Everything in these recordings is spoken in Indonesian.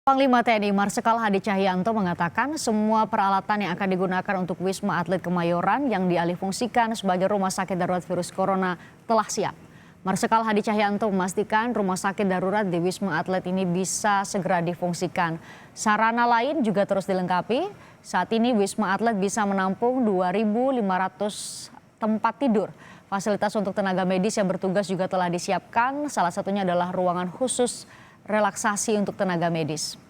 Panglima TNI Marsikal Hadi Cahyanto mengatakan semua peralatan yang akan digunakan untuk Wisma Atlet Kemayoran yang dialihfungsikan sebagai rumah sakit darurat virus corona telah siap. Marsikal Hadi Cahyanto memastikan rumah sakit darurat di Wisma Atlet ini bisa segera difungsikan. Sarana lain juga terus dilengkapi. Saat ini Wisma Atlet bisa menampung 2.500 tempat tidur. Fasilitas untuk tenaga medis yang bertugas juga telah disiapkan. Salah satunya adalah ruangan khusus relaksasi untuk tenaga medis.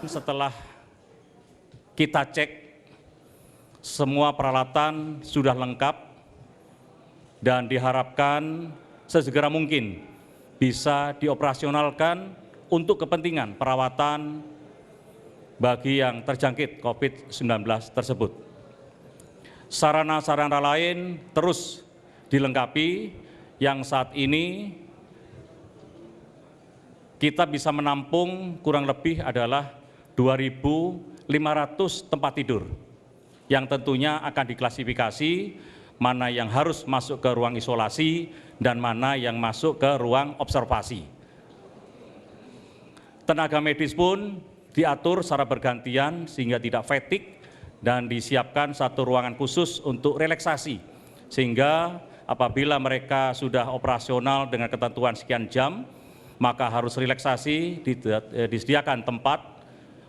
Setelah kita cek semua peralatan sudah lengkap dan diharapkan sesegera mungkin bisa dioperasionalkan untuk kepentingan perawatan bagi yang terjangkit COVID-19 tersebut. Sarana-sarana lain terus dilengkapi yang saat ini kita bisa menampung kurang lebih adalah 2.500 tempat tidur yang tentunya akan diklasifikasi mana yang harus masuk ke ruang isolasi dan mana yang masuk ke ruang observasi. Tenaga medis pun diatur secara bergantian sehingga tidak fatigue dan disiapkan satu ruangan khusus untuk relaksasi sehingga apabila mereka sudah operasional dengan ketentuan sekian jam maka harus relaksasi, disediakan tempat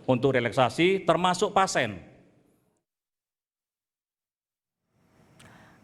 untuk relaksasi termasuk pasien.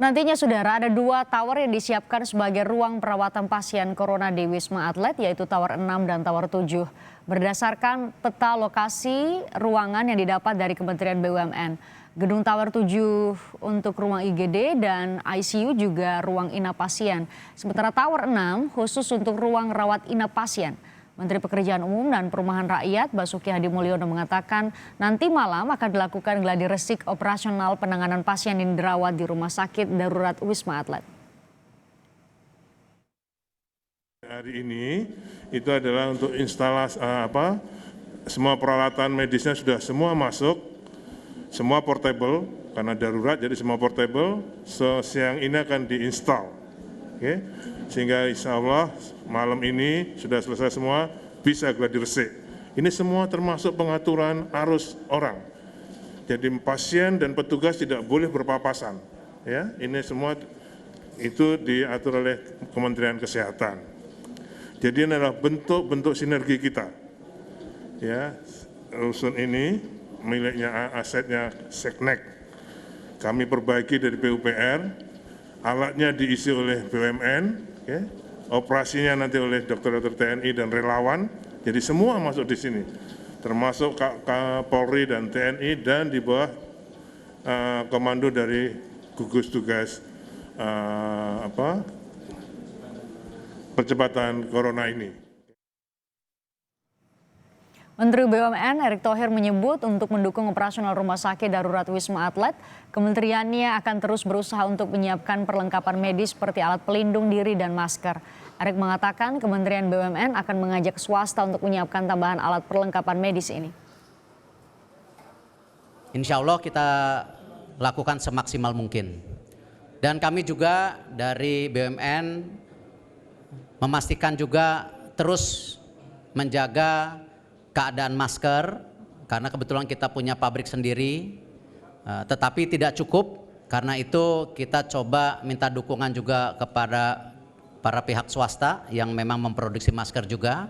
Nantinya saudara, ada 2 tower yang disiapkan sebagai ruang perawatan pasien corona di Wisma Atlet, yaitu Tower 6 dan Tower 7. Berdasarkan peta lokasi ruangan yang didapat dari Kementerian BUMN, gedung Tower 7 untuk ruang IGD dan ICU juga ruang inap pasien. Sementara Tower 6 khusus untuk ruang rawat inap pasien. Menteri Pekerjaan Umum dan Perumahan Rakyat Basuki Hadimulyono mengatakan nanti malam akan dilakukan gladi resik operasional penanganan pasien yang dirawat di Rumah Sakit Darurat Wisma Atlet. Hari ini itu adalah untuk instalasi semua peralatan medisnya sudah semua masuk, semua portable karena darurat jadi semua portable. Siang ini akan diinstal. Oke. Sehingga insya Allah malam ini sudah selesai semua, bisa gladi resik. Ini semua termasuk pengaturan arus orang. Jadi pasien dan petugas tidak boleh berpapasan. Ya, ini semua itu diatur oleh Kementerian Kesehatan. Jadi ini adalah bentuk-bentuk sinergi kita. Ya, rusun ini miliknya asetnya Seknek. Kami perbaiki dari PUPR, alatnya diisi oleh BUMN. Okay. Operasinya nanti oleh dokter-dokter TNI dan relawan, jadi semua masuk di sini, termasuk Polri dan TNI dan di bawah komando dari gugus tugas percepatan corona ini. Menteri BUMN Erick Thohir menyebut untuk mendukung operasional rumah sakit darurat Wisma Atlet, kementeriannya akan terus berusaha untuk menyiapkan perlengkapan medis seperti alat pelindung diri dan masker. Erick mengatakan Kementerian BUMN akan mengajak swasta untuk menyiapkan tambahan alat perlengkapan medis ini. Insya Allah kita lakukan semaksimal mungkin. Dan kami juga dari BUMN memastikan juga terus menjaga keadaan masker, karena kebetulan kita punya pabrik sendiri, tetapi tidak cukup. Karena itu kita coba minta dukungan juga kepada para pihak swasta yang memang memproduksi masker juga.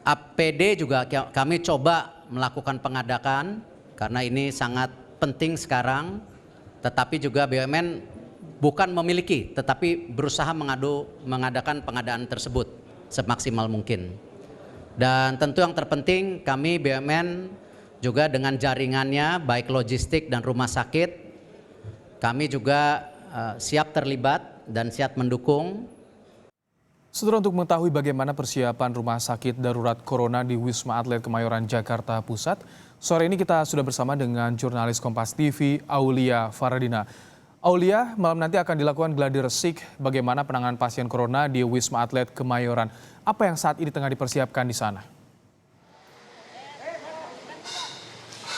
APD juga kami coba melakukan pengadakan, karena ini sangat penting sekarang. Tetapi juga BUMN bukan memiliki, tetapi berusaha mengadakan pengadaan tersebut semaksimal mungkin. Dan tentu yang terpenting kami BUMN juga dengan jaringannya baik logistik dan rumah sakit, kami juga siap terlibat dan siap mendukung. Saudara, untuk mengetahui bagaimana persiapan rumah sakit darurat corona di Wisma Atlet Kemayoran Jakarta Pusat, sore ini kita sudah bersama dengan jurnalis Kompas TV Aulia Faradina. Aulia, malam nanti akan dilakukan gladi resik bagaimana penanganan pasien corona di Wisma Atlet Kemayoran. Apa yang saat ini tengah dipersiapkan di sana?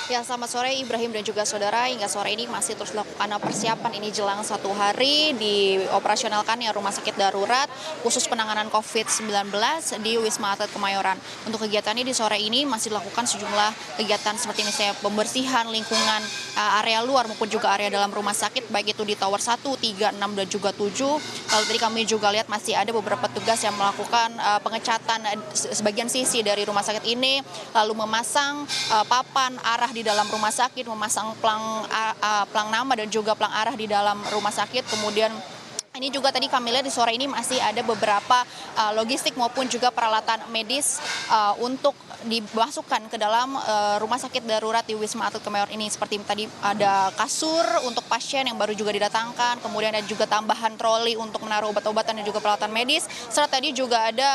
Ya, selamat sore Ibrahim dan juga saudara. Hingga sore ini masih terus dilakukan persiapan ini jelang 1 hari dioperasionalkannya rumah sakit darurat khusus penanganan COVID-19 di Wisma Atlet Kemayoran. Untuk kegiatan ini di sore ini masih dilakukan sejumlah kegiatan seperti misalnya pembersihan lingkungan area luar maupun juga area dalam rumah sakit, baik itu di Tower 1, 3, 6, dan juga 7. Lalu tadi kami juga lihat masih ada beberapa tugas yang melakukan pengecatan sebagian sisi dari rumah sakit ini, lalu memasang papan arah di dalam rumah sakit, memasang plang nama dan juga plang arah di dalam rumah sakit. Kemudian ini juga tadi kami lihat di sore ini masih ada beberapa logistik maupun juga peralatan medis untuk dimasukkan ke dalam rumah sakit darurat di Wisma Atlet Kemayoran ini. Seperti tadi ada kasur untuk pasien yang baru juga didatangkan, kemudian ada juga tambahan troli untuk menaruh obat-obatan dan juga peralatan medis. Serta tadi juga ada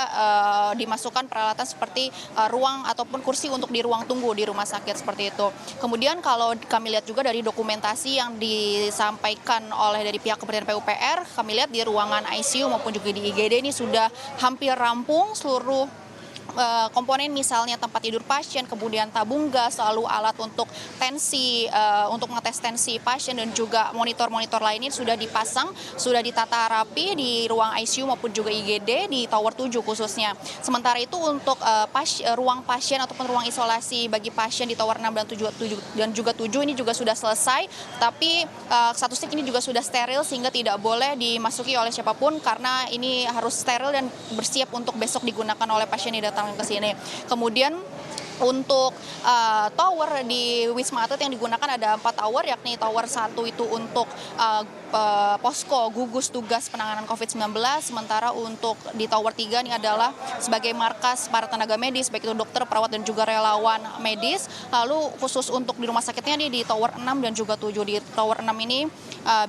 dimasukkan peralatan seperti ruang ataupun kursi untuk di ruang tunggu di rumah sakit seperti itu. Kemudian kalau kami lihat juga dari dokumentasi yang disampaikan oleh dari pihak Kementerian PUPR, kami lihat di ruangan ICU maupun juga di IGD ini sudah hampir rampung seluruh komponen, misalnya tempat tidur pasien, kemudian tabung gas, lalu alat untuk tensi, untuk mengetes tensi pasien dan juga monitor-monitor lainnya sudah dipasang, sudah ditata rapi di ruang ICU maupun juga IGD di Tower 7 khususnya. Sementara itu untuk ruang pasien ataupun ruang isolasi bagi pasien di Tower 6 dan juga 7 ini juga sudah selesai, tapi statusnya ini juga sudah steril sehingga tidak boleh dimasuki oleh siapapun karena ini harus steril dan bersiap untuk besok digunakan oleh pasien yang datang ke sini. Kemudian untuk tower di Wisma Atlet yang digunakan ada 4 tower, yakni Tower 1 itu untuk posko gugus tugas penanganan COVID-19, sementara untuk di Tower 3 ini adalah sebagai markas para tenaga medis, baik itu dokter, perawat, dan juga relawan medis. Lalu khusus untuk di rumah sakitnya di Tower 6 dan juga 7. Di Tower 6 ini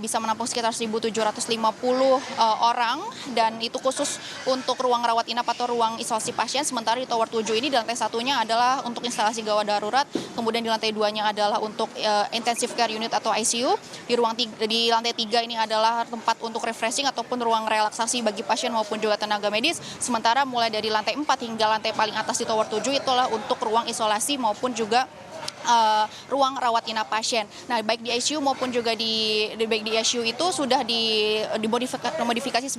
bisa menampung sekitar 1.750 orang, dan itu khusus untuk ruang rawat inap atau ruang isolasi pasien. Sementara di Tower 7 ini di lantai satunya adalah untuk instalasi gawat darurat, kemudian di lantai 2-nya adalah untuk intensive care unit atau ICU. Di lantai 3 ini adalah tempat untuk refreshing ataupun ruang relaksasi bagi pasien maupun juga tenaga medis. Sementara mulai dari lantai 4 hingga lantai paling atas di Tower 7 itulah untuk ruang isolasi maupun juga ruang rawat inap pasien. Nah, baik di ICU maupun juga di ICU itu sudah dimodifikasi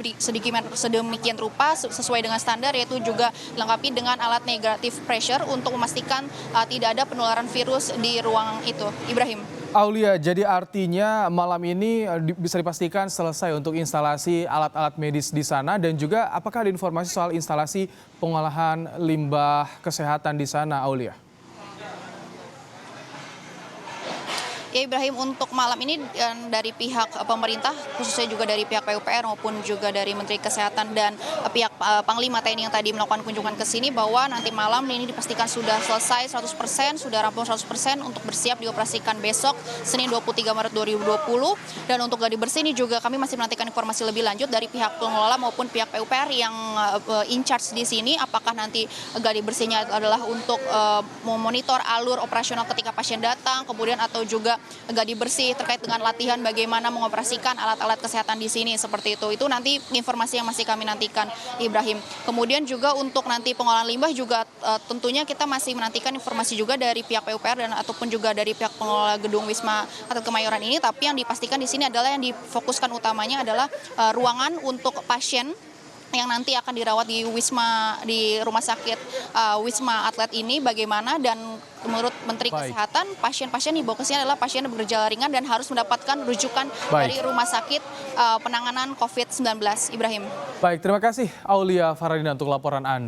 sedemikian rupa sesuai dengan standar, yaitu juga dilengkapi dengan alat negative pressure untuk memastikan tidak ada penularan virus di ruang itu. Ibrahim. Aulia, jadi artinya malam ini bisa dipastikan selesai untuk instalasi alat-alat medis di sana, dan juga apakah ada informasi soal instalasi pengolahan limbah kesehatan di sana, Aulia? Ya Ibrahim, untuk malam ini dari pihak pemerintah, khususnya juga dari pihak PUPR maupun juga dari Menteri Kesehatan dan pihak Panglima TNI yang tadi melakukan kunjungan ke sini, bahwa nanti malam ini dipastikan sudah selesai 100%, sudah rampung 100% untuk bersiap dioperasikan besok Senin 23 Maret 2020. Dan untuk gladi bersih ini juga kami masih menantikan informasi lebih lanjut dari pihak pengelola maupun pihak PUPR yang in charge di sini, apakah nanti gladi bersihnya adalah untuk memonitor alur operasional ketika pasien datang, kemudian atau juga gladi bersih terkait dengan latihan bagaimana mengoperasikan alat-alat kesehatan di sini, seperti itu. Itu nanti informasi yang masih kami nantikan, Ibrahim. Kemudian juga untuk nanti pengolahan limbah juga tentunya kita masih menantikan informasi juga dari pihak PUPR dan ataupun juga dari pihak pengelola gedung Wisma Atlet Kemayoran ini. Tapi yang dipastikan di sini adalah yang difokuskan utamanya adalah ruangan untuk pasien yang nanti akan dirawat di rumah sakit Wisma Atlet ini bagaimana, dan menurut Menteri Kesehatan pasien-pasien di bawah sini adalah pasien yang bergejala ringan dan harus mendapatkan rujukan dari rumah sakit penanganan COVID-19. Ibrahim. Baik, terima kasih Aulia Faradina untuk laporan Anda.